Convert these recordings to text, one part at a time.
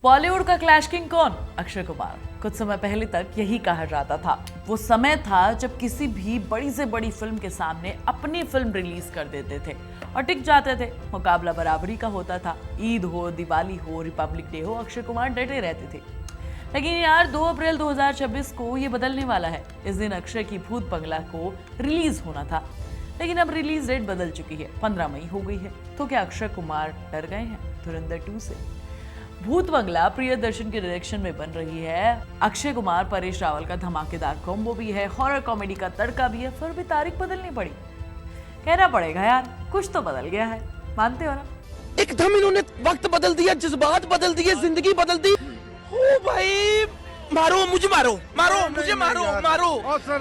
बॉलीवुड का clash king कौन? अक्षय कुमार। कुछ समय पहले तक यही कहा जाता था। वो समय था जब किसी भी बड़ी से बड़ी फिल्म के सामने अपनी फिल्म रिलीज कर देते थे और टिक जाते थे। मुकाबला बराबरी का होता था। ईद हो, दिवाली हो, रिपब्लिक डे हो, अक्षय कुमार डटे रहते थे। लेकिन यार 2 अप्रैल 2026 को ये बदलने वाला है। इस दिन अक्षय की भूत बंगला को रिलीज होना था, लेकिन अब रिलीज डेट बदल चुकी है। 15 मई हो गई है। तो क्या अक्षय कुमार डर गए हैं धुरंधर 2 से? भूत बंगला प्रियदर्शन के डायरेक्शन में बन रही है। अक्षय कुमार परेश रावल का धमाकेदार कॉम्बो भी है, हॉरर कॉमेडी का तड़का भी है। फिर भी तारीख बदलनी पड़ी। कहना पड़ेगा यार, कुछ तो बदल गया है। मानते हो ना? एकदम इन्होंने वक्त बदल दिया, जज्बात बदल दिए, जिंदगी बदल दी। ओ भाई, मारो मुझे, मारो मारो मुझे, मारो मारो।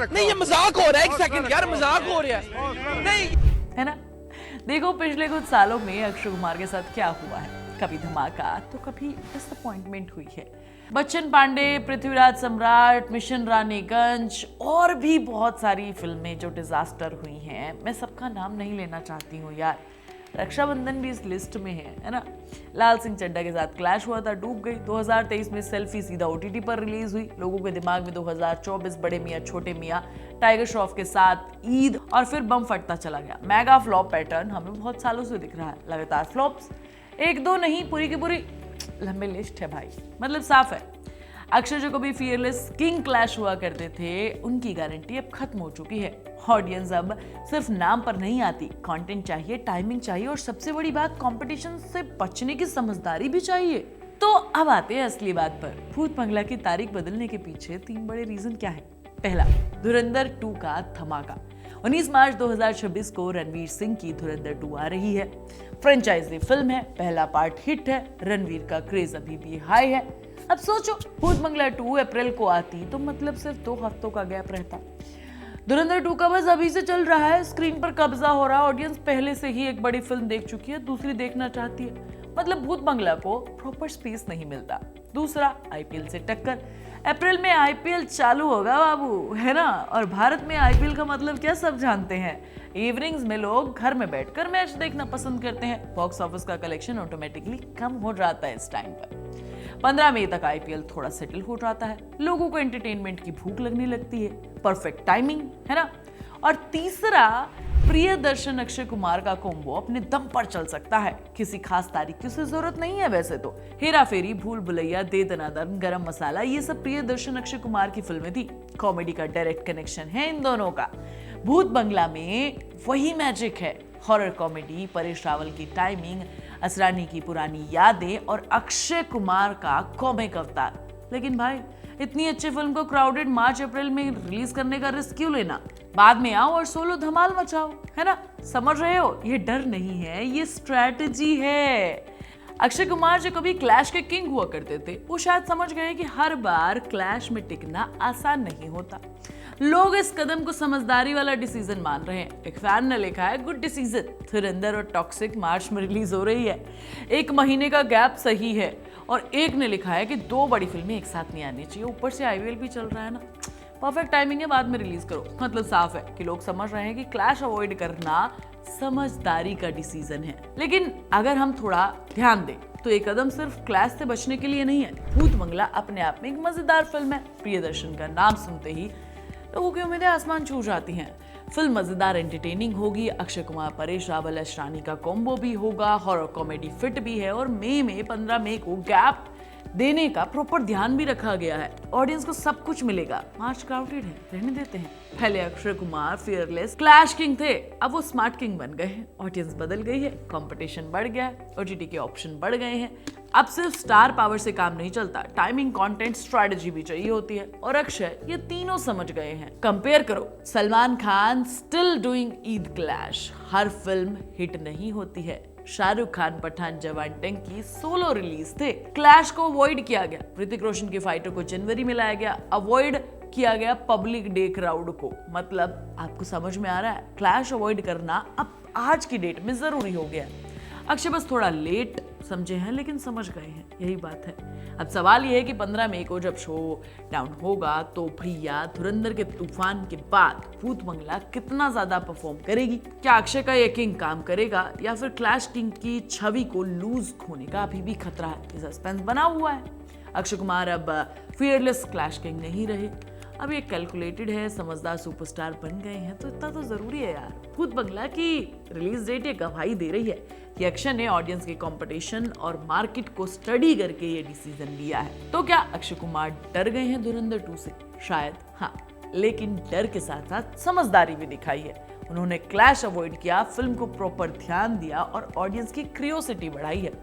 नहीं, ये मजाक हो रहा है। एक सेकंड यार, मजाक हो रहा है। नहीं, है ना? देखो पिछले कुछ सालों में अक्षय कुमार के साथ क्या हुआ है। कभी धमाका तो कभी डिसअपॉइंटमेंट हुई है। बच्चन पांडे, पृथ्वीराज सम्राट, मिशन रानीगंज और भी बहुत सारी फिल्में जो डिजास्टर हुई हैं। मैं सबका नाम नहीं लेना चाहती हूँ यार। रक्षाबंधन भी इस लिस्ट में है ना? लाल सिंह चड्ढा के साथ क्लैश हुआ था, डूब गई। 2023 में सेल्फी सीधा OTT पर रिलीज हुई। लोगों के दिमाग में 2024 बड़े मियाँ छोटे मियाँ, टाइगर श्रॉफ के साथ ईद और फिर बम फटता चला गया। मेगा फ्लॉप पैटर्न हमें बहुत सालों से दिख रहा है। लगातार फ्लॉप्स, एक दो नहीं, पूरी की पूरी लंबी लिस्ट है भाई। मतलब साफ है, अक्षय जो कभी फियरलेस किंग क्लैश हुआ करते थे, उनकी गारंटी अब खत्म हो चुकी है। ऑडियंस अब सिर्फ नाम पर नहीं आती, कंटेंट चाहिए, टाइमिंग चाहिए और सबसे बड़ी बात, कंपटीशन से बचने की समझदारी भी चाहिए। तो अब आते हैं असली बात पर। भूत बंगला की तारीख बदलने के पीछे 3 बड़े रीजन क्या है। पहला, धुरंधर 2 का धमाका। 19 मार्च 2026 को रणवीर सिंह की धुरंधर 2 आ रही है। फ्रेंचाइजी फिल्म है, पहला पार्ट हिट है, रणवीर का क्रेज अभी भी हाई है। अब सोचो, भूत बंगला 2 अप्रैल को आती तो मतलब सिर्फ 2 हफ्तों का गैप रहता। धुरंधर 2 का बस अभी से चल रहा है, स्क्रीन पर कब्जा हो रहा है। ऑडियंस पहले से ही एक बड़ी फिल्म देख चुकी है, दूसरी देखना चाहती है। मतलब भूत बंगला को प्रॉपर स्पेस नहीं मिलता। दूसरा, IPL से टक्कर। अप्रैल में IPL चालू होगा बाबू, है ना? और भारत में IPL का मतलब क्या सब जानते हैं। इवनिंग्स में लोग घर में बैठकर मैच देखना पसंद करते हैं। बॉक्स ऑफिस का कलेक्शन ऑटोमेटिकली कम हो जाता है इस टाइम पर। 15 मई तक IPL थोड़ा सेटल हो जाता है। लोगों को एंटरटेनमेंट की भूख लगने लगती है। परफेक्ट टाइमिंग, है ना? और तीसरा, प्रियदर्शन अक्षय कुमार का कॉम्बो अपने दम पर चल सकता है। किसी खास तारीख की उसे जरूरत नहीं है। वैसे तो हेरा फेरी, भूल भुलैया, दे दनादन, गरम मसाला, ये सब प्रियदर्शन अक्षय कुमार की फिल्में थी। कॉमेडी का डायरेक्ट कनेक्शन है इन दोनों का। भूत बंगला में वही मैजिक है। हॉरर कॉमेडी, परेश रावल की टाइमिंग, असरानी की पुरानी यादें और अक्षय कुमार का कॉमिक अवतार। लेकिन भाई, इतनी अच्छी फिल्म को क्राउडेड मार्च अप्रैल में रिलीज करने का रिस्क क्यों लेना? बाद में आओ और सोलो धमाल मचाओ, है ना? समझ रहे हो? ये डर नहीं है, ये स्ट्रैटेजी है। अक्षय कुमार जो कभी क्लैश के किंग हुआ करते थे, वो शायद समझ गए कि हर बार क्लैश में टिकना आसान नहीं होता। लोग इस कदम को समझदारी वाला डिसीजन मान रहे हैं। एक फैन ने लिखा है, गुड डिसीजन। धुरंधर और टॉक्सिक मार्च में रिलीज हो रही है। 1 महीने का गैप सही है। और एक ने लिखा है कि 2 बड़ी फिल्में एक साथ नहीं आनी चाहिए, ऊपर से IPL भी चल रहा है ना। परफेक्ट टाइमिंग है, बाद में रिलीज करो। मतलब साफ है कि लोग समझ रहे हैं कि क्लैश अवॉइड करना समझदारी का डिसीजन है। लेकिन अगर हम थोड़ा ध्यान दें तो ये कदम सिर्फ क्लैश से बचने के लिए नहीं है। भूत बंगला अपने आप में एक मजेदार फिल्म है। प्रियदर्शन का नाम सुनते ही लोगों की उम्मीदें आसमान छू जाती हैं। फिल्म मजेदार एंटरटेनिंग होगी। अक्षय कुमार, परेश रावल, असरानी का कॉम्बो भी होगा। हॉरर कॉमेडी फिट भी है। और मई में 15 मई को गैप देने का प्रॉपर ध्यान भी रखा गया है। ऑडियंस को सब कुछ मिलेगा। मार्च क्राउडेड है, रहने देते हैं। पहले Akshay Kumar fearless clash king थे, अब वो स्मार्ट किंग बन गए हैं। ऑडियंस बदल गई है, कंपटीशन बढ़ गया है, OTT के ऑप्शन बढ़ गए हैं। अब सिर्फ स्टार पावर से काम नहीं चलता, टाइमिंग, कंटेंट, स्ट्रेटजी भी चाहिए होती है। और अक्षय ये तीनों समझ गए हैं। कंपेयर करो, Salman Khan still doing Eid clash. हर फिल्म हिट नहीं होती है। शाहरुख खान पठान, जवान, टंकी सोलो रिलीज थे, क्लैश को अवॉइड किया गया। ऋतिक रोशन की फाइटर को जनवरी में लाया गया, अवॉइड किया गया पब्लिक डे क्राउड को। मतलब आपको समझ में आ रहा है, क्लैश अवॉइड करना अब आज की डेट में जरूरी हो गया। अक्षय बस थोड़ा लेट समझे हैं लेकिन समझ गए हैं, यही बात है। अब सवाल यह है कि 15 मई को जब शो डाउन होगा तो भैया धुरंधर के तूफान के बाद भूत बंगला कितना ज्यादा परफॉर्म करेगी। क्या अक्षय का ये किंग काम करेगा या फिर क्लैश किंग की छवि को लूज होने का अभी भी खतरा है, ये सस्पेंस बना हुआ है। अक्षय कुमार अब फियरलेस क्लैश किंग नहीं रहे, अब ये कैलकुलेटेड है, समझदार सुपरस्टार बन गए हैं, तो इतना तो जरूरी है यार। भूत बंगला की रिलीज डेट ये गवाही दे रही है कि अक्षय ने ऑडियंस के कंपटीशन और मार्केट को स्टडी करके ये डिसीजन लिया है। तो क्या अक्षय कुमार डर गए हैं धुरंधर 2 से? शायद हाँ, लेकिन डर के साथ साथ समझदारी भी दिखाई है। उन्होंने क्लैश अवॉइड किया, फिल्म को प्रॉपर ध्यान दिया और ऑडियंस की क्यूरियोसिटी बढ़ाई है।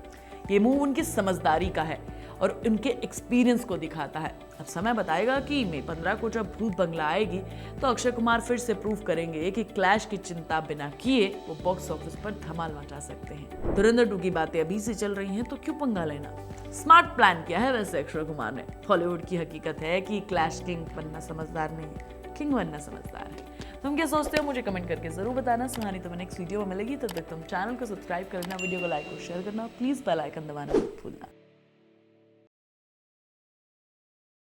ये मूव उनकी समझदारी का है और उनके एक्सपीरियंस को दिखाता है। अब समय बताएगा कि मई 15 को जब भूत बंगला आएगी तो अक्षय कुमार फिर से प्रूव करेंगे कि क्लैश की चिंता बिना किए वो बॉक्स ऑफिस पर धमाल मचा सकते हैं। धुरंधर 2 की बातें अभी से चल रही हैं तो क्यों पंगा लेना? स्मार्ट प्लान किया है वैसे अक्षय कुमार ने। हॉलीवुड की हकीकत है कि क्लैश किंग बनना समझदार नहीं है, किंग बनना समझदार है। तुम क्या सोचते हो मुझे कमेंट करके जरूर बताना। सुहानी तुम्हें नेक्स्ट वीडियो में मिलेगी, तब तक तुम चैनल को सब्सक्राइब करना, वीडियो को लाइक और शेयर करना, प्लीज बेल आइकन दबाना मत भूलना।